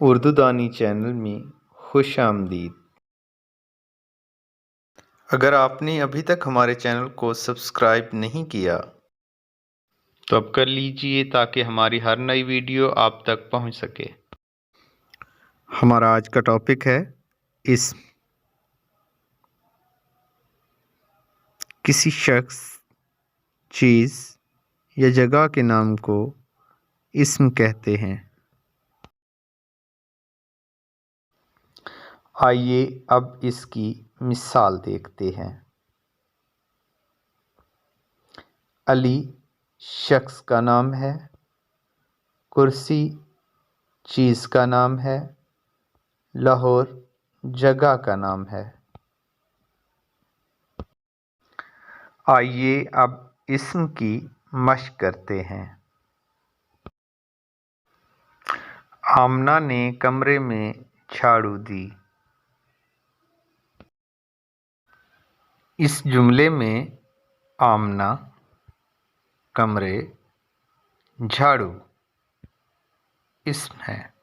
اردو دانی چینل میں خوش آمدید۔ اگر آپ نے ابھی تک ہمارے چینل کو سبسکرائب نہیں کیا تو اب کر لیجئے تاکہ ہماری ہر نئی ویڈیو آپ تک پہنچ سکے۔ ہمارا آج کا ٹاپک ہے اسم۔ کسی شخص، چیز یا جگہ کے نام کو اسم کہتے ہیں۔ آئیے اب اس کی مثال دیکھتے ہیں۔ علی شخص کا نام ہے، کرسی چیز کا نام ہے، لاہور جگہ کا نام ہے۔ آئیے اب اسم کی مشق کرتے ہیں۔ آمنہ نے کمرے میں جھاڑو دی۔ اس جملے میں آمنہ، کمرے، جھاڑو اسم ہے۔